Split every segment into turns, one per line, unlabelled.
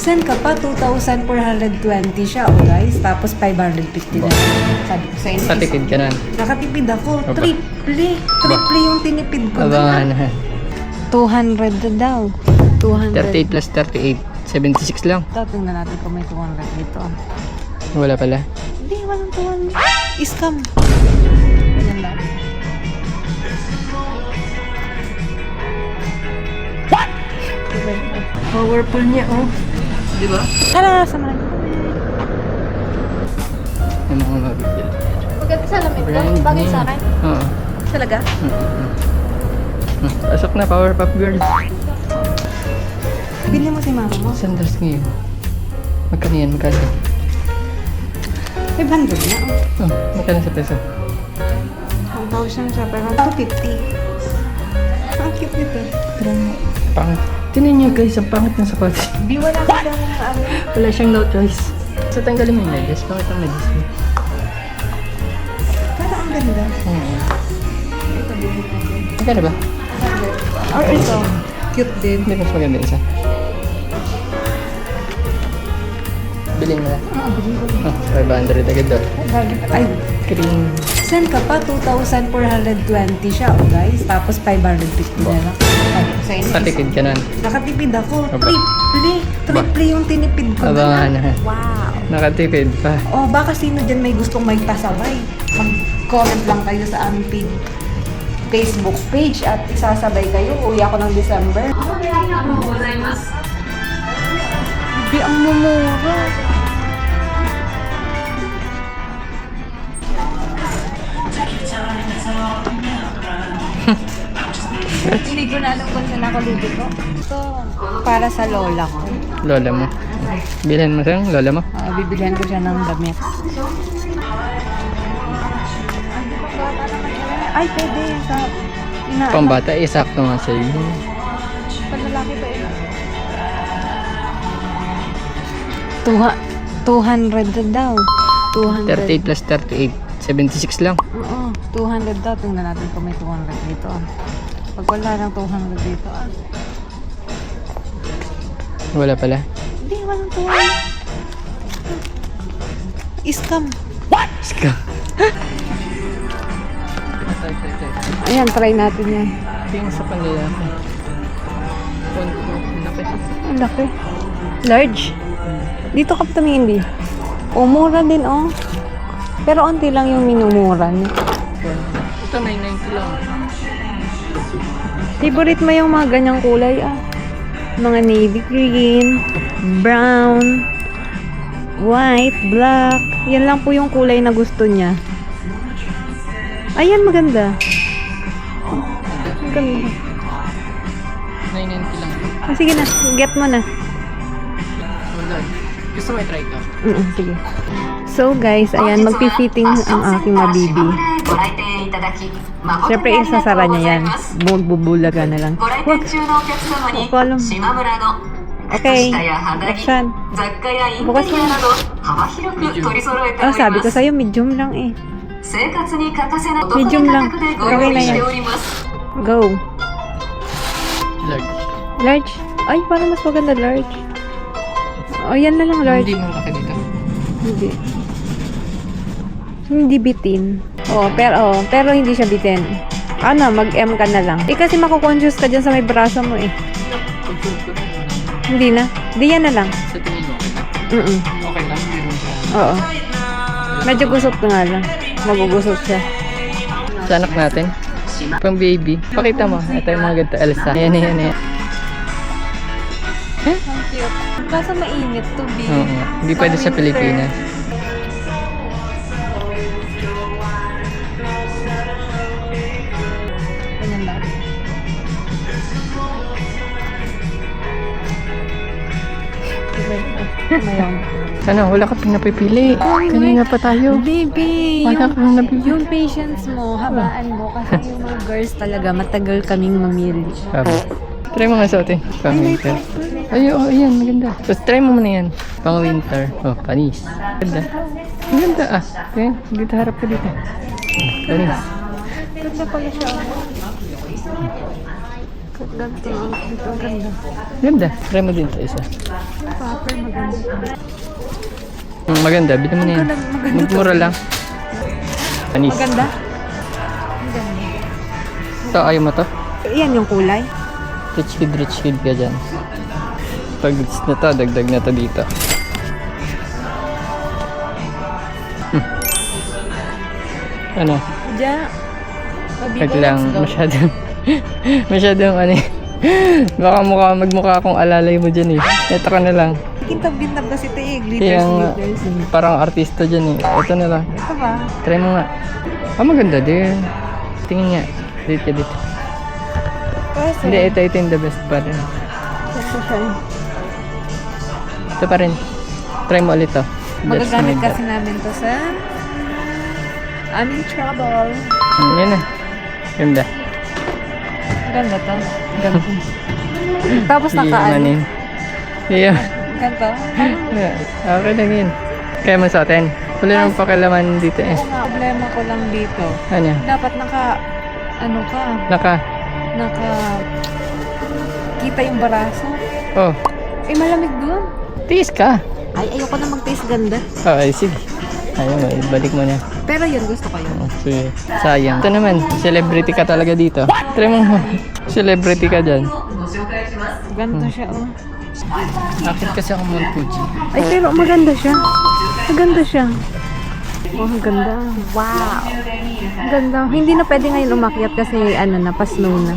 Send ka pa, 2,420 siya, oh guys. Tapos 550 na. Sabi ko sa inyo.
Katipid ka na.
Nakatipid ako.
Aba.
Triple yung tinipid ko.
Abangan na.
200 daw. 200.
38 plus 38. 76 lang.
Ito, tingnan natin kung may 200 dito.
Wala pala.
Hindi, walang 200. Scam. Ganyan lang. What?
Powerful niya, oh. Di ba?
Tara, sama natin.
Ano ko mabigyan?
Maganda sa lamig ko.
Brand
Bagay
new.
sa akin.
Oo.
Talaga?
Pasok na, Powerpuff Girl.
Bili mo si mama mo.
Sandals ngayon. Magkano yan? Magkano?
500 na.
Oh, magkano sa peso?
1,000 siya, pero 250. Ang cute nito.
Pangit. Tinan nyo guys, ang pangit ng sapatos.
Di wala ka lang ano.
Wala siyang no choice. So tanggalin mo yung medyas. Pangit ang medyas mo.
Pero ang ganda.
Ito din. Magkano ba?
Or ito. Cute din.
Hindi, mas maganda isa. Bilhin mo na. Oh, 500 agad doon.
Ay,
Green.
send ka pa, 2,420 siya, oh guys. Tapos 550 na lang. Sabi ko sa inyo.
Katipid ka na.
Nakatipid ako.
Aba.
Triple yung tinipid ko.
Abangan na.
Wow.
Nakatipid pa.
Oh, baka sino dyan may gustong may pasabay. Mag-comment lang kayo sa aming Facebook page at isasabay kayo. Uwi ako ng December. Hindi ang mumura. Hindi ko na alam kung saan ako libre ko. Ito, para sa lola ko.
Lola mo. Bilhin mo siyang lola mo.
Bibilihan ko siya ng damit. Ay, pwede. Sa
Pambata, sakto nga sa iyo.
Pag lalaki pa yun. 200 daw. 200.
38 plus 38. 76 lang.
Oo, 200 daw. Tingnan natin kung may 200 dito. Pag wala ng 200 dito,
Wala pala.
Hindi, walang 200. Scam.
Ska.
Ayan, try natin yan.
Tingin sa panlalaki. Laki.
Ang laki. Large. Dito ka tumingin, di. Oh, mura din, oh. Pero onti lang yung minumura niya.
Ito, 990 lang.
Favorite mo yung mga ganyang kulay, Mga navy green, brown, white, black. Yan lang po yung kulay na gusto niya. Ayan, maganda. Maganda.
990 lang.
Sige na, get mo na.
Hold on. Gusto mo i-try ito?
Sige. So guys, ayan, magpi-fitting ang aking mabibi. Siyempre, isasara niya yan. Bugbubulaga na lang. Wag. Alam. Okay. Action. Bukas mo. Sabi ko sa'yo, medium lang eh. Medium lang. Okay na yan. Go.
Large.
Large. Ay, parang mas maganda large. Yan na lang large.
Hindi mo laki dito.
Hindi. Hindi bitin. Pero hindi siya bitin. Mag-M ka na lang. Kasi makukonfuse ka dyan sa may braso mo eh. Hindi na. Di yan na lang.
Sa tingin mo, okay lang? Okay lang, hindi rin siya.
Oo. Medyo gusot ka nga lang. Magugusot siya.
Sa anak natin, pang baby. Pakita mo. Ito yung mga ganito. Elsa. Ayan.
Ang cute. Kaso mainit to be.
Oo. Hindi pwede sa Pilipinas.
Ganyan lang. Ngayon.
Sana, wala ka pinapipili. Kanina pa tayo.
Baby,
Wala kang nabibili.
yung patience mo, habaan mo. Kasi yung mga girls talaga, matagal kaming mamili.
Try mo nga suotin. Pang winter. Ay, ayan, maganda. So, try mo muna yan. Pang winter. Oh, panis. Ganda. Maganda Okay, dito harap ka dito. Panis.
Ganda pala siya. Ganito. Ito ang ganda.
Ganda. Try mo din ito isa.
Yung popper maganda.
Maganda. Bili mo na yan.
Maganda.
Mura lang. Panis.
Maganda? Ang ganda.
Ito, ayaw mo to?
Yan yung kulay.
Rich kid ka dyan. Pag goods na to, dagdag na to dito. Ano?
Diyan.
Wag lang, masyadong ano eh. Baka magmukha akong alalay mo dyan eh. Ito ka na lang.
Kintab-kintab kasi ito eh.
Kaya nga,
Glitters.
parang artista dyan eh. Ito na lang.
Ito ba?
Try mo nga. Maganda din. Tingin nga. Dito ka dito.
Kasi.
Hindi, ito yung the best pa rin. Ito pa rin. Try mo ulit to.
Magagamit kasi namin to sa aming trouble.
Yan na. Ganda.
Ganda to. Ganda. Tapos naka-ano.
Iimanin. Yeah.
Ganto.
Okay lang yun. Kaya mo sa atin. Wala nang pakilaman dito eh.
Oo nga, problema ko lang dito.
Ano?
Dapat ano ka, kita yung baraso.
Oh.
Eh, malamig doon.
Tiis ka.
Ay, ayoko na mag-taste ganda.
Okay, sige. Ayun, ibalik mo na.
Pero yun, gusto ko yun.
Okay. Sayang. Ito naman, celebrity ka talaga dito. Try mo. Celebrity ka dyan.
Ganito siya, oh.
Akit kasi ako Mount Fuji.
Ay, pero maganda siya. Maganda siya. Oh, ang ganda. Wow. Ang ganda. Hindi na pwede ngayon umakyat kasi pa-snow na.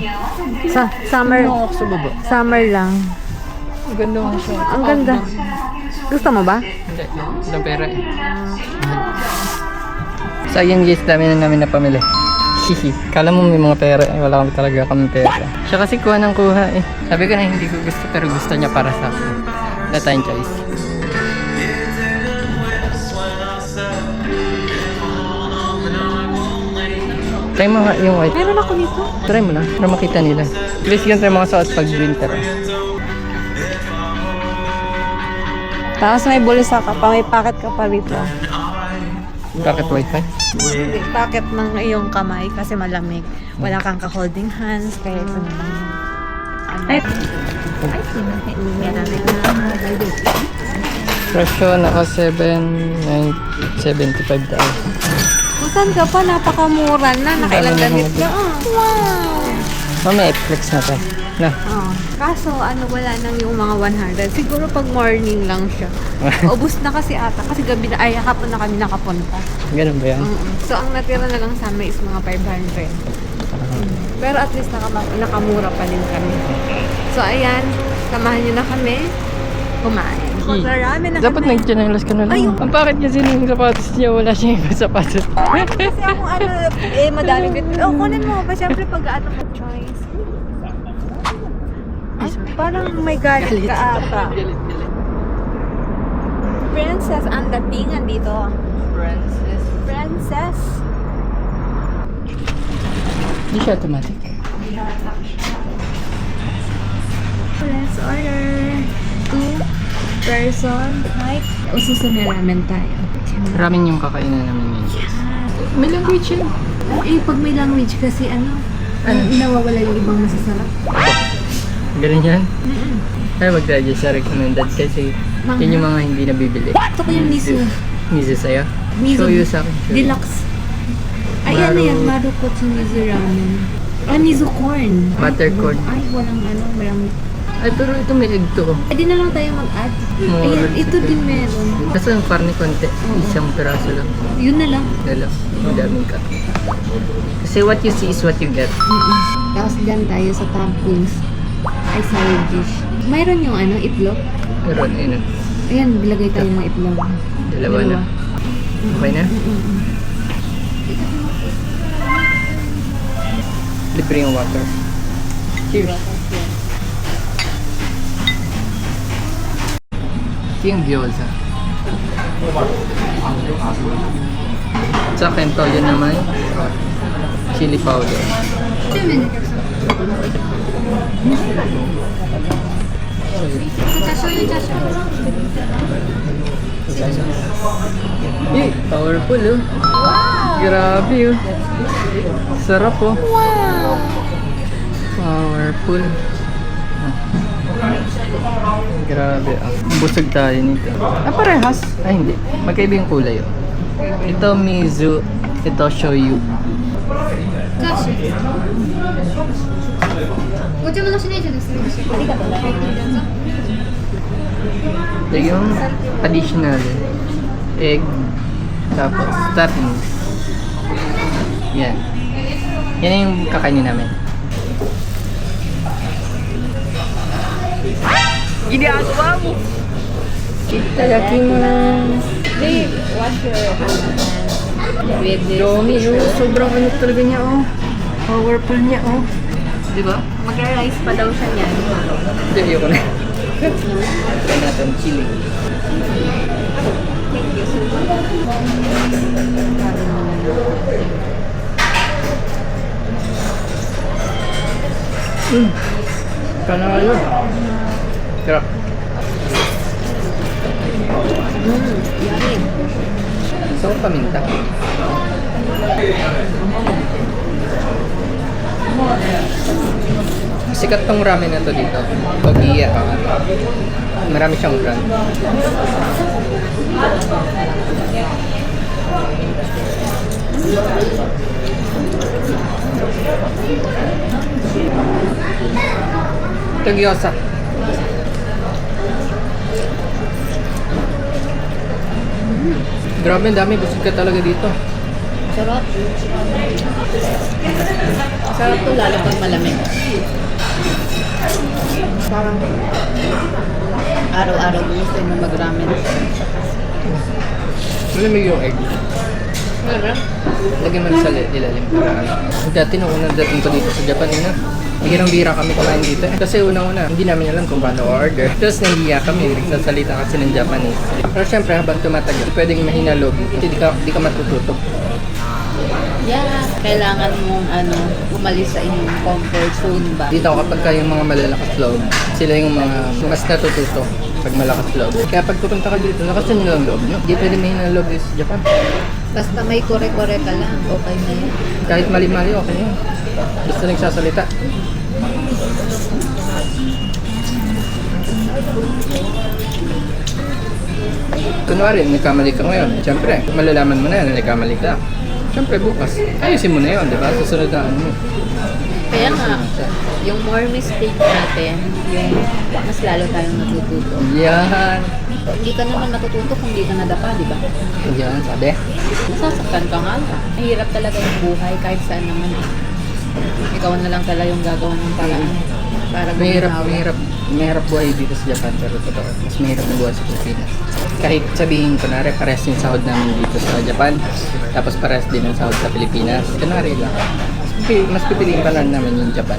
Summer.
Sa baba.
Summer lang.
Ang ganda mo siya.
Ang ganda. Gusto mo ba?
Hindi. Walang pera eh. Sayang guys, dami na namin napamili. Hihi. Kala mo may mga pera eh. Wala kami talaga kami pera. Siya kasi kuha ng kuha eh. Sabi ko na hindi ko gusto pero gusto niya para sa akin. Wala tayong choice. Try mo nga yung white.
Meron ako nito.
Try mo lang para makita nila. Please yun tayo mga suot pag winter.
Tapos may bulsa ka pa, may packet ka pa rito.
Bakit wifi?
Hindi, packet ng iyong kamay kasi malamig. Wala kang ka-holding hands, kaya ito na lang. Ay, yan natin na.
Presyo naka 7.75 daw.
Kung saan ka pa, napakamura na. Nakailang damit ka. Oh, wow!
Mamaya i-flex natin. Na.
Oh. Kaso, wala nang yung mga 100. Siguro pag morning lang siya. Ubus na kasi ata. Kasi gabi na, hapon na kami nakapunta.
Ganun ba yan?
So, ang natira na lang sa amin is mga 500. Pero at least nakamura pa din kami. So, ayan. Samahan nyo na kami. Kumain. Marami na
Dapat
kami.
nag-channelers ka na lang.
Ayun.
Ang bakit kasi yung sapatos niya, wala siya yung sapatos.
Kasi ako madami bit. Oh, kunin mo pa. Siyempre pag mo choice. Ay, parang may galit ka ata. Princess ang datingan dito. Princess.
Hindi siya automatic.
Let's order 2 person height. Ususun na ramen tayo.
Maraming yung kakainan namin yun. May language yun.
Pag may language kasi nawawala yung ibang masasarap.
Ganun yan? Ay, mag-try siya recommended kasi yun yung mga hindi nabibili.
Gusto ko yung miso.
Miso sa'yo?
Miso.
Show you sa akin. Show you.
Deluxe. Ay, yan. Marukotsumizu ramen. Miso corn.
Butter corn.
Ay, walang marami.
Ay, pero ito may egg to.
Pwede na lang tayo mag-add. Ayan, ito din meron.
Kaso yung karne konti. Isang piraso lang.
Yun na lang.
Dalaw. Madaming ka. Kasi what you see is what you get.
Tapos dyan tayo sa toppings. Ay, side dish. Mayroon yung itlog.
Pero ano,
Ayan, bilagay tayo ng itlog.
dalawa na. Okay na? Libre yung water. Cheers. Ito yung gyoza. Sa akin to, yun naman. Chili powder. Powerful oh. Wow! Grabe oh. Sarap oh.
Wow!
Powerful. Grabe ah. Busog tayo nito. Parehas. Ay hindi. Magkaiba yung kulay oh. Ito mizu. Ito shoyu.
Kashi. ご注文のしないとですね。ありがとうございます。
Ito yung additional egg. Tapos toppings. Yan. Yan yung kakainin namin. Ginagawa mo! Itadakimasu!
Babe, wash your hands with this.
Domi, oh. Sobrang ano talaga niya, oh. Powerful niya, oh. Di ba?
Mag-rice pa daw siya niyan.
Hindi, ayoko na. Try natin chili. Panalo. Sarap.
Yummy.
So, paminta. Sikat tong ramen na to dito. Togiya. Marami siyang brand. Togyosa. Grabe, dami. Busog ka talaga dito.
Sarap. Sarap to lalo pag malamig. Parang araw-araw gusto mo mag-ramen.
Malamig yung egg.
Sarap.
Lagyan mo na sa ilalim para ano. Dati nung unang dating ko dito sa Japan, bihirang-bihira kami kumain dito. Kasi unang-una, hindi namin alam kung paano order. Tapos nahiya kami, nagsasalita kasi ng Japanese. Pero syempre, habang tumatagal, pwedeng mahina loob. Hindi ka matututo.
Yeah, kailangan mong umalis sa inyong comfort zone ba?
Dito kapag yung mga malalakas loob, sila yung mga mas natututo pag malakas loob. Kaya pag pupunta ka dito, lakasan nyo ang loob nyo. Hindi pwede mahina loob dito sa Japan.
Basta may kore-kore ka lang, okay na yun.
Kahit mali-mali, okay yun. Basta nagsasalita. Kunwari, nagkamali ka ngayon. Siyempre, malalaman mo na na nagkamali ka. Siyempre, bukas. Ayusin mo na yun, di ba? Susunod na ano mo.
Kaya nga, yung more mistake natin, yung mas lalo tayong natututo.
Yan.
Hindi ka naman natututo kung hindi ka nadapa, di ba?
Yan, sabi.
Nasasaktan ka nga. Mahirap talaga yung buhay kahit saan naman. Ikaw na lang talaga yung gagawa ng paraan. Para
Mahirap buhay dito sa Japan, pero totoo. Mas mahirap na buhay sa Pilipinas. Kahit sabihin ko na parehas yung sahod namin dito sa Japan, tapos parehas din ang sahod sa Pilipinas. Kunwari lang. Mas pipiliin pa lang namin yung Japan.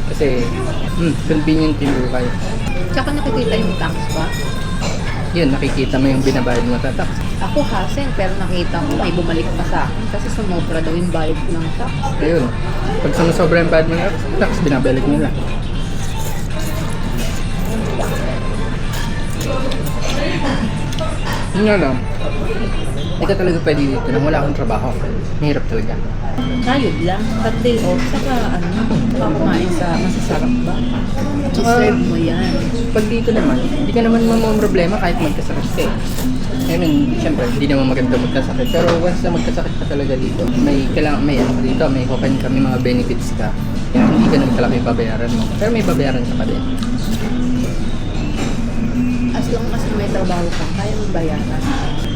Kasi, convenient yung buhay.
Tsaka nakikita yung tax pa.
Yun, nakikita mo yung binabayad mo sa tax.
Ako hassle, pero nakita ko may bumalik pa sa akin kasi sumobra daw yung bayad ng tax.
Ayun. Pag sumusobra yung bayad mo ng tax, binabalik nila. Yun nga lang. Hindi ka talaga pwede dito nang wala akong trabaho. Mahirap talaga.
Kayod lang, pag day off, saka kumain sa masasarap ba? Deserve mo yan.
Pag dito naman, hindi ka naman problema kahit magkasakit ka eh. I mean, syempre, hindi naman maganda magkasakit. Pero once na magkasakit ka talaga dito, may dito, may open kami mga benefits ka. Kaya hindi ka nang talaga yung babayaran mo. Pero may babayaran ka pa din.
As long as may trabaho ka, kaya mong bayaran.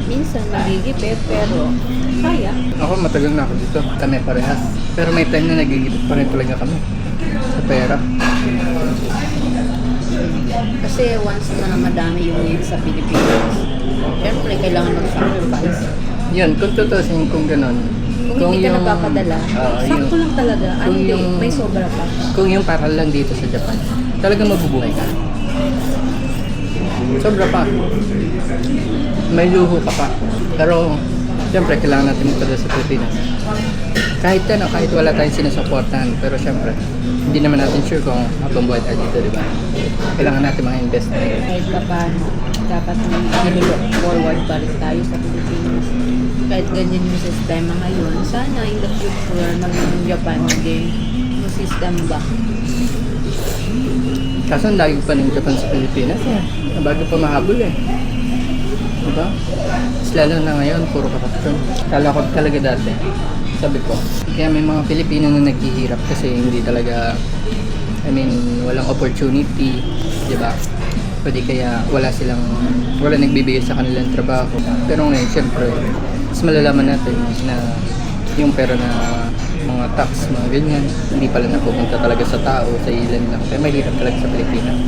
Minsan magigipit, pero kaya.
Ako matagal na ako dito. Kami parehas. Pero may time na nagigipit pa rin talaga kami. Sa pera.
Kasi once na madami yung needs sa Pilipinas, syempre kailangan mag-sacrifice.
Yun, kung tutusin kung gano'n.
Kung hindi ka nagpapadala, sakto lang talaga. Hindi, may sobra pa.
Kung yung para lang dito sa Japan, talagang mabubuhay ka. Sobra pa. May luho ka pa. Pero, siyempre, kailangan natin magpadala sa Pilipinas. Kahit wala tayong sinusuportahan. Pero siyempre, hindi naman natin sure kung habang buhay tayo dito, di ba? Kailangan natin mga investment.
Kahit pa paano, dapat nililook forward pa rin tayo sa Pilipinas. Kahit ganyan yung sistema ngayon, sana in the future, maging Japan, maging system ba?
Kaso ang lagi pa ng Japan sa Pilipinas eh. Bago pa mahabol eh. Diba? Mas lalo na ngayon, puro corruption. Kala ko talaga dati. Sabi ko. Kaya may mga Pilipino na naghihirap kasi hindi talaga, walang opportunity. Diba? Pwede kaya wala nagbibigay sa kanilang trabaho. Pero ngayon, syempre, mas malalaman natin na yung pera na mga tax, mga ganyan, hindi pala napupunta talaga sa tao, sa ilan lang. Kaya mahirap talaga sa Pilipinas.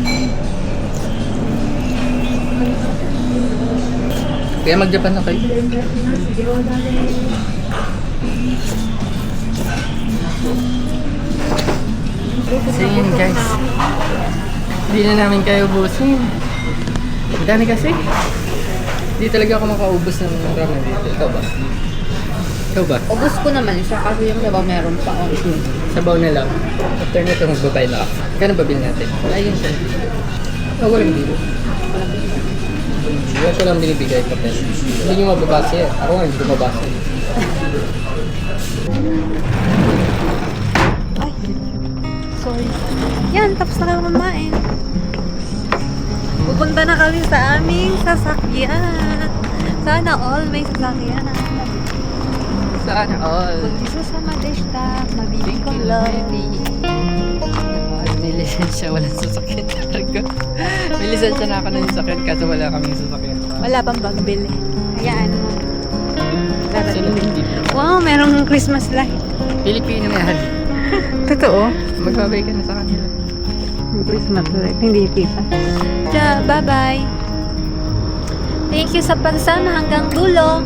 Kaya mag-Japan na kayo. So yun guys, hindi na namin kayo ubusin. Ang dami kasi. Hindi talaga ako makaubos ng ramen dito. Ikaw ba? Ikaw ba?
Ubus ko naman siya kasi yung diba meron pa ako.
Sabaw na lang. After nito, magbabay na ako. Kano ba bill natin? Ayun siya. Oh, walang bill. Wala ko lang binibigay ko pen. Hindi nyo mababasa yan. Ako nga hindi ko mabasa.
Ay, sorry. Yan, tapos na kayo kumain. Pupunta na kami sa aming sasakyan. Sana all may sasakyan.
Sana all.
Kung isa sa madeshta, mabibig ko lang.
May lisensya, walang sasakyan. May lisensya na ako ng sasakyan kaso wala kaming sasakyan.
Wala pang pagbili. Hayaan mo.
Sino hindi?
Wow, merong Christmas light.
Pilipino yan.
Totoo?
Magbabay ka na sa kanila.
Christmas light. Hindi kita. Bye-bye. Thank you sa pagsama hanggang dulo.